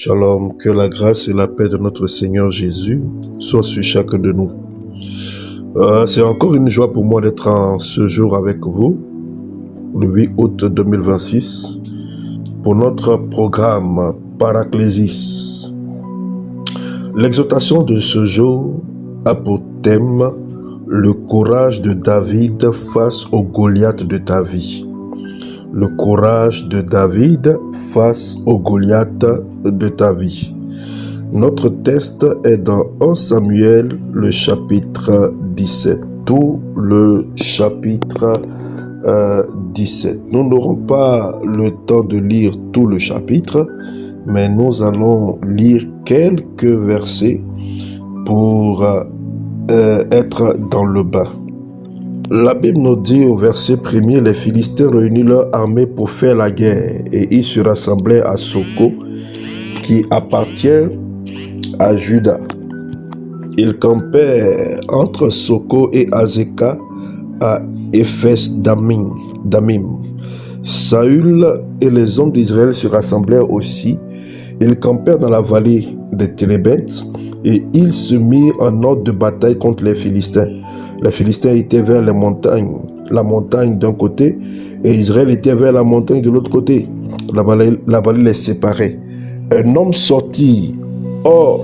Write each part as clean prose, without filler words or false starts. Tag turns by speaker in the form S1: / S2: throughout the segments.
S1: Shalom, que la grâce et la paix de notre Seigneur Jésus soient sur chacun de nous. C'est encore une joie pour moi d'être en ce jour avec vous, le 8 août 2026, pour notre programme Paraclésis. L'exhortation de ce jour a pour thème le courage de David face au Goliath de ta vie. Le courage de David face au Goliath de ta vie. Notre texte est dans 1 Samuel, le chapitre 17. Tout le chapitre 17. Nous n'aurons pas le temps de lire tout le chapitre, mais nous allons lire quelques versets pour être dans le bain. La Bible nous dit au verset 1er, les Philistins réunirent leur armée pour faire la guerre et ils se rassemblaient à Soko, qui appartient à Juda. Ils campèrent entre Soko et Azekah à Ephes-Damim. Saül et les hommes d'Israël se rassemblèrent aussi. Ils campèrent dans la vallée des Télébintes et ils se mirent en ordre de bataille contre les Philistins. Les Philistins étaient vers les montagnes, la montagne d'un côté, et Israël était vers la montagne de l'autre côté. La vallée les séparait. Un homme sortit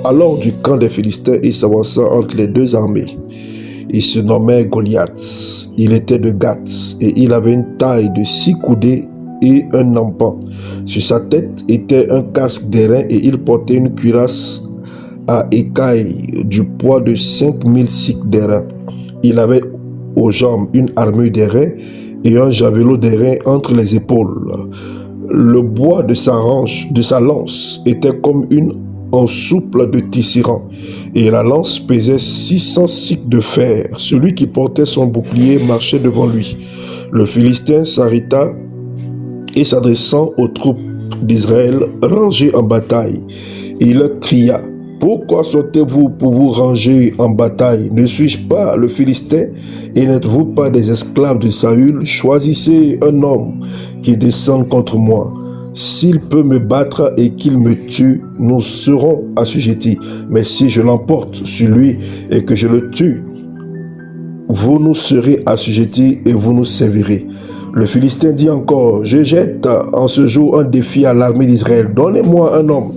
S1: alors du camp des Philistins et s'avança entre les deux armées. Il se nommait Goliath. Il était de Gath et il avait une taille de 6 coudées et un empan. Sur sa tête était un casque d'airain et il portait une cuirasse à écailles du poids de 5000 cycles d'airain. Il avait aux jambes une armure d'airain et un javelot d'airain entre les épaules. Le bois de sa lance était comme une ensouple de tisserand et la lance pesait 600 cycles de fer. Celui qui portait son bouclier marchait devant lui. Le Philistin s'arrêta et s'adressant aux troupes d'Israël rangées en bataille, il leur cria: pourquoi sortez-vous pour vous ranger en bataille? Ne suis-je pas le Philistin et n'êtes-vous pas des esclaves de Saül? Choisissez un homme qui descende contre moi. S'il peut me battre et qu'il me tue, nous serons assujettis. Mais si je l'emporte sur lui et que je le tue, vous nous serez assujettis et vous nous servirez. Le Philistin dit encore: je jette en ce jour un défi à l'armée d'Israël. Donnez-moi un homme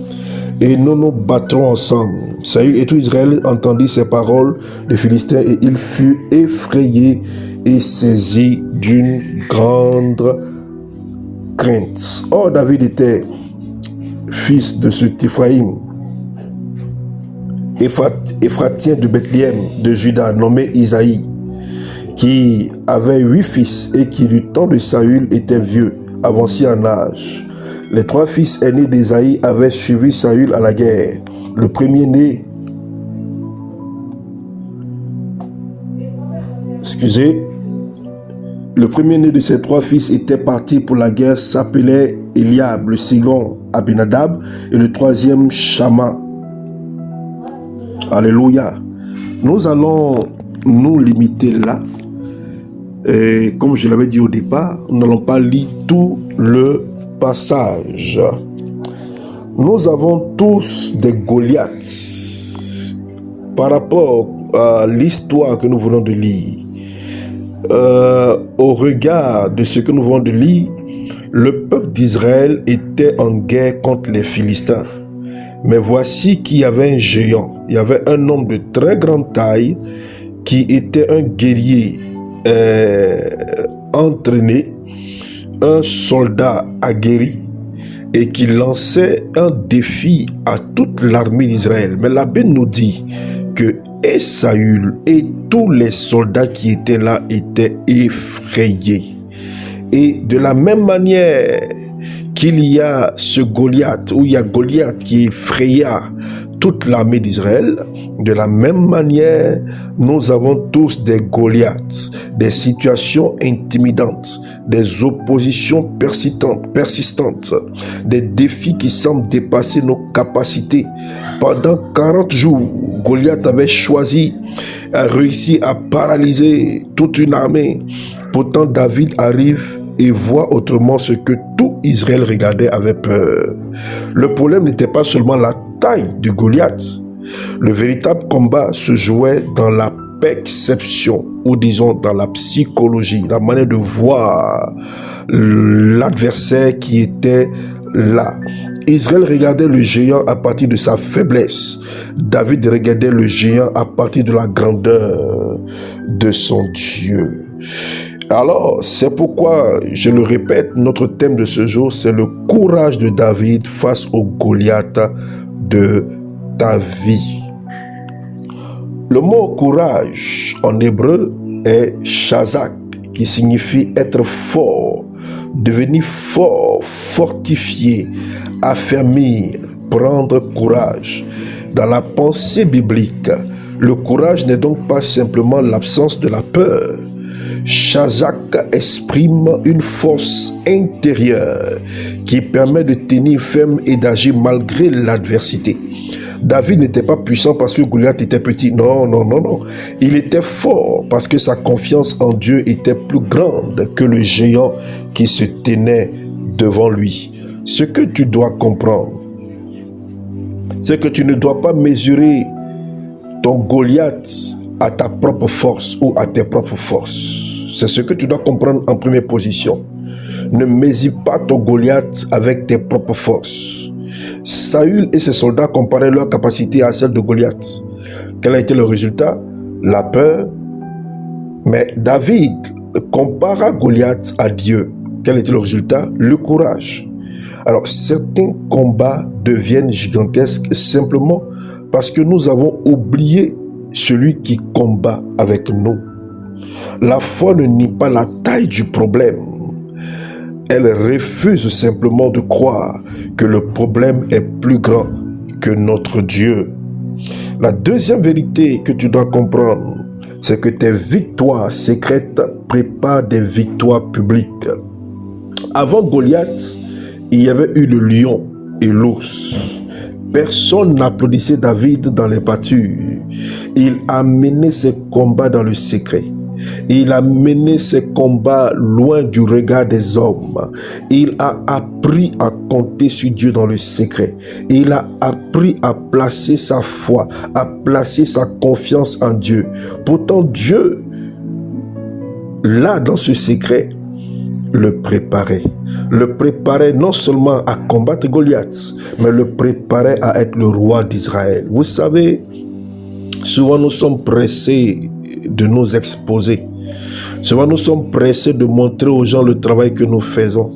S1: et nous nous battrons ensemble. Saül et tout Israël entendit ces paroles de Philistins et il fut effrayé et saisi d'une grande crainte. Or David était fils de ce qu'Éphraïm, Éphratien de Bethléem de Juda, nommé Isaïe, qui avait 8 fils et qui du temps de Saül était vieux, avancé en âge. Les 3 fils aînés d'Ésaïe avaient suivi Saül à la guerre. Le premier-né de ces 3 fils était parti pour la guerre, s'appelait Eliab, le second Abinadab et le troisième Shama. Alléluia. Nous allons nous limiter là. Et comme je l'avais dit au départ, nous n'allons pas lire tout le passage. Nous avons tous des Goliaths par rapport à l'histoire que nous venons de lire. Au regard de ce que nous venons de lire, le peuple d'Israël était en guerre contre les Philistins. Mais voici qu'il y avait un géant. Il y avait un homme de très grande taille qui était un guerrier entraîné, un soldat aguerri et qui lançait un défi à toute l'armée d'Israël. Mais la Bible nous dit que et Saül et tous les soldats qui étaient là étaient effrayés. Et de la même manière qu'il y a ce Goliath, où il y a Goliath qui effraya toute l'armée d'Israël, de la même manière, nous avons tous des Goliaths, des situations intimidantes, des oppositions persistantes, des défis qui semblent dépasser nos capacités. Pendant 40 jours, Goliath avait réussi à paralyser toute une armée. Pourtant, David arrive et voit autrement ce que tout Israël regardait avec peur. Le problème n'était pas seulement la taille de Goliath. Le véritable combat se jouait dans la perception, ou disons dans la psychologie, la manière de voir l'adversaire qui était là. Israël regardait le géant à partir de sa faiblesse. David regardait le géant à partir de la grandeur de son Dieu. Alors, c'est pourquoi, je le répète, notre thème de ce jour, c'est le courage de David face au Goliath de ta vie. Le mot courage en hébreu est shazak, qui signifie être fort, devenir fort, fortifié, affermir, prendre courage. Dans la pensée biblique, le courage n'est donc pas simplement l'absence de la peur. Shazak exprime une force intérieure qui permet de tenir ferme et d'agir malgré l'adversité. David n'était pas puissant parce que Goliath était petit. Non. Il était fort parce que sa confiance en Dieu était plus grande que le géant qui se tenait devant lui. Ce que tu dois comprendre, c'est que tu ne dois pas mesurer ton Goliath à ta propre force ou à tes propres forces. C'est ce que tu dois comprendre en première position. Ne mesure pas ton Goliath avec tes propres forces. Saül et ses soldats comparaient leur capacité à celle de Goliath. Quel a été le résultat? La peur. Mais David compara Goliath à Dieu. Quel était le résultat? Le courage. Alors, certains combats deviennent gigantesques simplement parce que nous avons oublié celui qui combat avec nous. La foi ne nie pas la taille du problème. Elle refuse simplement de croire que le problème est plus grand que notre Dieu. La deuxième vérité que tu dois comprendre, c'est que tes victoires secrètes préparent des victoires publiques. Avant Goliath, il y avait eu le lion et l'ours. Personne n'applaudissait David dans les pâtures. Il a mené ses combats dans le secret. Il a mené ses combats loin du regard des hommes. Il a appris à compter sur Dieu dans le secret. Il a appris à placer sa foi, à placer sa confiance en Dieu. Pourtant, Dieu, là dans ce secret, le préparait. Le préparait non seulement à combattre Goliath, mais le préparait à être le roi d'Israël. Vous savez, souvent nous sommes pressés de nous exposer. Souvent nous sommes pressés de montrer aux gens le travail que nous faisons.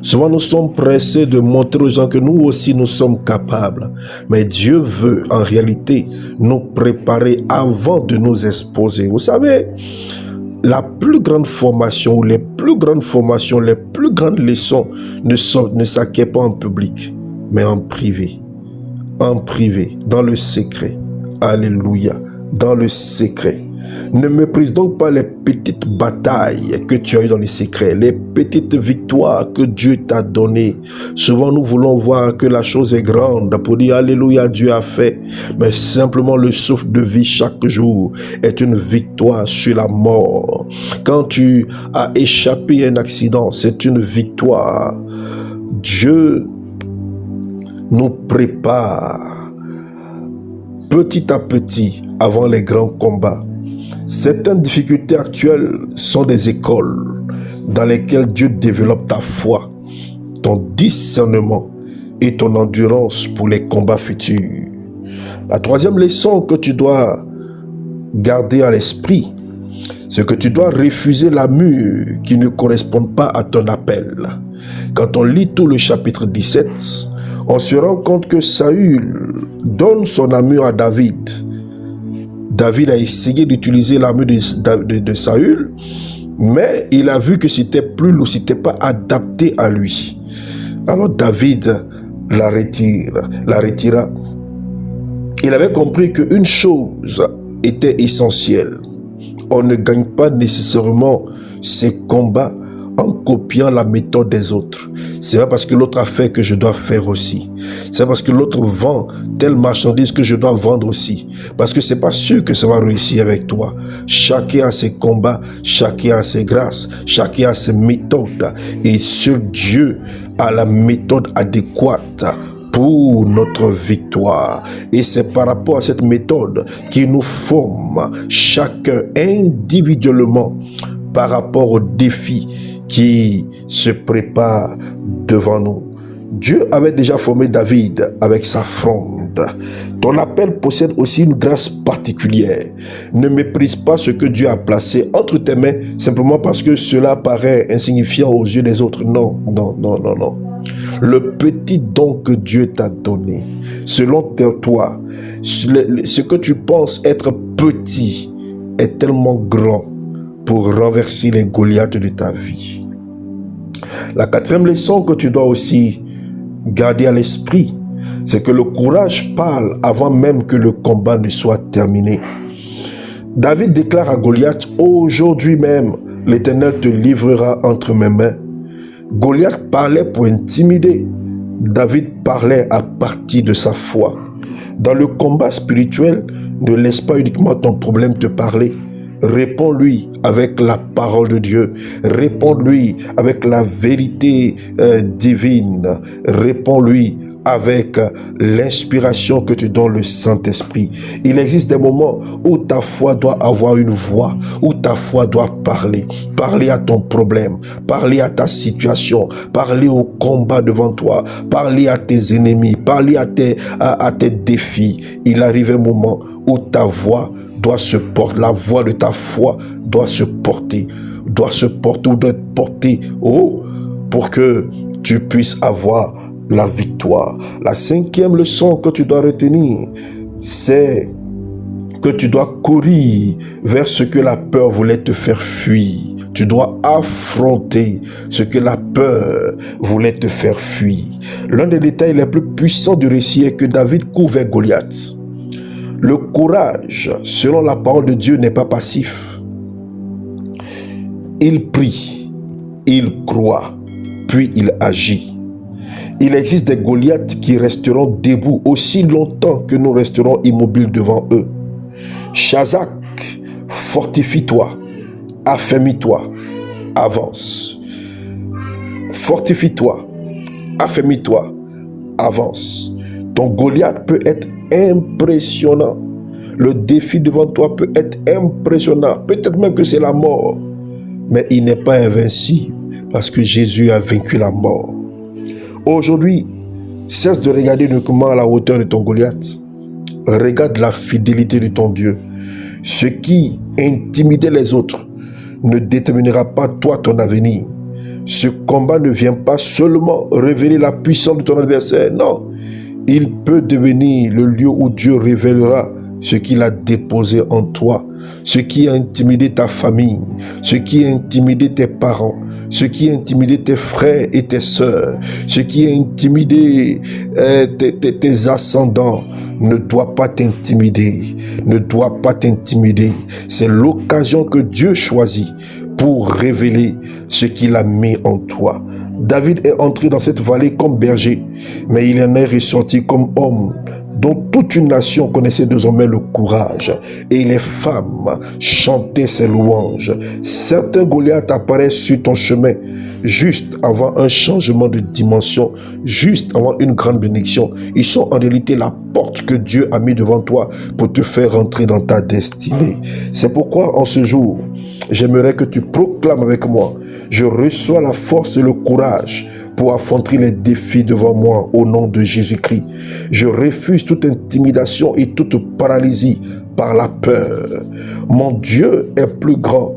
S1: Souvent nous sommes pressés de montrer aux gens que nous aussi nous sommes capables. Mais Dieu veut en réalité nous préparer avant de nous exposer. Vous savez, la plus grande formation ou les plus grandes formations, les plus grandes leçons ne s'acquièrent pas en public, mais en privé. En privé, dans le secret. Alléluia, dans le secret. Ne méprise donc pas les petites batailles que tu as eues dans les secrets, les petites victoires que Dieu t'a données. Souvent, nous voulons voir que la chose est grande pour dire Alléluia, Dieu a fait. Mais simplement, le souffle de vie chaque jour est une victoire sur la mort. Quand tu as échappé à un accident, c'est une victoire. Dieu nous prépare petit à petit avant les grands combats. Certaines difficultés actuelles sont des écoles dans lesquelles Dieu développe ta foi, ton discernement et ton endurance pour les combats futurs. La troisième leçon que tu dois garder à l'esprit, c'est que tu dois refuser l'armure qui ne correspond pas à ton appel. Quand on lit tout le chapitre 17, on se rend compte que Saül donne son armure à David. David a essayé d'utiliser l'armure de Saül, mais il a vu que c'était plus lourd, c'était pas adapté à lui. Alors David la retira. Il avait compris qu'une chose était essentielle. On ne gagne pas nécessairement ses combats en copiant la méthode des autres. C'est pas parce que l'autre a fait que je dois faire aussi. C'est pas parce que l'autre vend telle marchandise que je dois vendre aussi. Parce que c'est pas sûr que ça va réussir avec toi. Chacun a ses combats, chacun a ses grâces, chacun a ses méthodes. Et seul Dieu a la méthode adéquate pour notre victoire. Et c'est par rapport à cette méthode qui nous forme chacun individuellement par rapport aux défis qui se préparent devant nous. Dieu avait déjà formé David avec sa fronde. Ton appel possède aussi une grâce particulière. Ne méprise pas ce que Dieu a placé entre tes mains simplement parce que cela paraît insignifiant aux yeux des autres. Non, non, non, non, non. Le petit don que Dieu t'a donné, selon toi, ce que tu penses être petit est tellement grand pour renverser les Goliaths de ta vie. La quatrième leçon que tu dois aussi garder à l'esprit, c'est que le courage parle avant même que le combat ne soit terminé. David déclare à Goliath, « Aujourd'hui même, l'Éternel te livrera entre mes mains. » Goliath parlait pour intimider. David parlait à partir de sa foi. Dans le combat spirituel, ne laisse pas uniquement ton problème te parler. Réponds-lui avec la parole de Dieu. Réponds-lui avec la vérité divine. Réponds-lui avec l'inspiration que te donne le Saint-Esprit. Il existe des moments où ta foi doit avoir une voix, où ta foi doit parler. Parler à ton problème, parler à ta situation, parler au combat devant toi, parler à tes ennemis, parler à tes défis. Il arrive un moment où ta voix doit se porter, la voix de ta foi doit se porter ou doit être portée haut pour que tu puisses avoir la victoire. La cinquième leçon que tu dois retenir, c'est que tu dois courir vers ce que la peur voulait te faire fuir. Tu dois affronter ce que la peur voulait te faire fuir. L'un des détails les plus puissants du récit est que David court vers Goliath. Le courage, selon la parole de Dieu, n'est pas passif. Il prie, il croit, puis il agit. Il existe des Goliaths qui resteront debout aussi longtemps que nous resterons immobiles devant eux. Shazak, fortifie-toi, affermis-toi, avance. Fortifie-toi, affermis-toi, avance. Ton Goliath peut être impressionnant. Le défi devant toi peut être impressionnant. Peut-être même que c'est la mort. Mais il n'est pas invincible parce que Jésus a vaincu la mort. Aujourd'hui, cesse de regarder uniquement à la hauteur de ton Goliath. Regarde la fidélité de ton Dieu. Ce qui intimidait les autres ne déterminera pas toi ton avenir. Ce combat ne vient pas seulement révéler la puissance de ton adversaire. Non, il peut devenir le lieu où Dieu révélera ce qu'il a déposé en toi, ce qui a intimidé ta famille, ce qui a intimidé tes parents, ce qui a intimidé tes frères et tes sœurs, ce qui a intimidé tes ascendants, ne doit pas t'intimider, ne doit pas t'intimider. C'est l'occasion que Dieu choisit pour révéler ce qu'il a mis en toi. David est entré dans cette vallée comme berger, mais il en est ressorti comme homme dont toute une nation connaissait désormais le courage, et les femmes chantaient ses louanges. Certains Goliaths apparaissent sur ton chemin juste avant un changement de dimension, juste avant une grande bénédiction. Ils sont en réalité la porte que Dieu a mis devant toi pour te faire rentrer dans ta destinée. C'est pourquoi en ce jour, j'aimerais que tu proclames avec moi: je reçois la force et le courage pour affronter les défis devant moi au nom de Jésus-Christ. Je refuse toute intimidation et toute paralysie par la peur. Mon Dieu est plus grand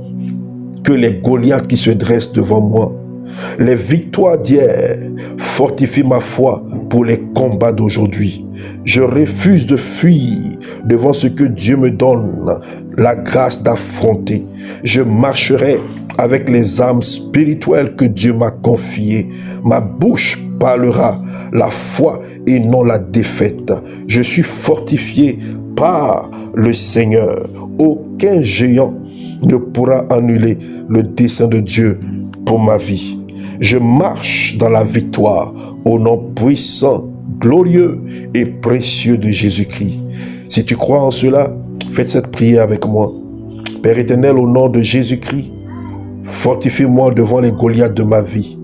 S1: que les Goliaths qui se dressent devant moi. Les victoires d'hier fortifient ma foi pour les combats d'aujourd'hui. Je refuse de fuir devant ce que Dieu me donne la grâce d'affronter. Je marcherai avec les armes spirituelles que Dieu m'a confiées. Ma bouche parlera la foi et non la défaite. Je suis fortifié par le Seigneur. Aucun géant ne pourra annuler le dessein de Dieu pour ma vie. Je marche dans la victoire au nom puissant, glorieux et précieux de Jésus-Christ. Si tu crois en cela, faites cette prière avec moi. Père éternel, au nom de Jésus-Christ, fortifie-moi devant les Goliaths de ma vie.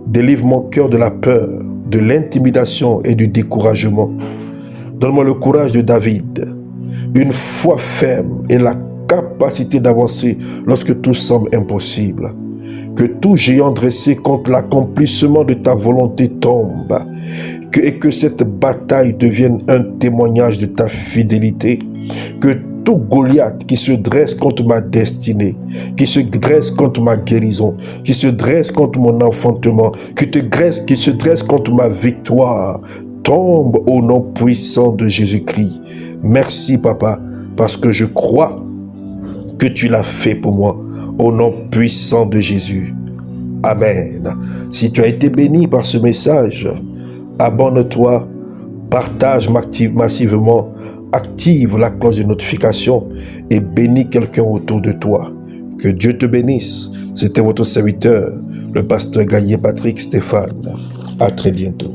S1: Délivre mon cœur de la peur, de l'intimidation et du découragement. Donne-moi le courage de David, une foi ferme et la capacité d'avancer lorsque tout semble impossible. Que tout géant dressé contre l'accomplissement de ta volonté tombe et que cette bataille devienne un témoignage de ta fidélité. Que tout Goliath qui se dresse contre ma destinée, qui se dresse contre ma guérison, qui se dresse contre mon enfantement, qui se dresse contre ma victoire, tombe au nom puissant de Jésus-Christ. Merci, Papa, parce que je crois que tu l'as fait pour moi, au nom puissant de Jésus. Amen. Si tu as été béni par ce message, abonne-toi, partage massivement, active la cloche de notification et bénis quelqu'un autour de toi. Que Dieu te bénisse. C'était votre serviteur, le pasteur Gagné Patrick Stéphane. À très bientôt.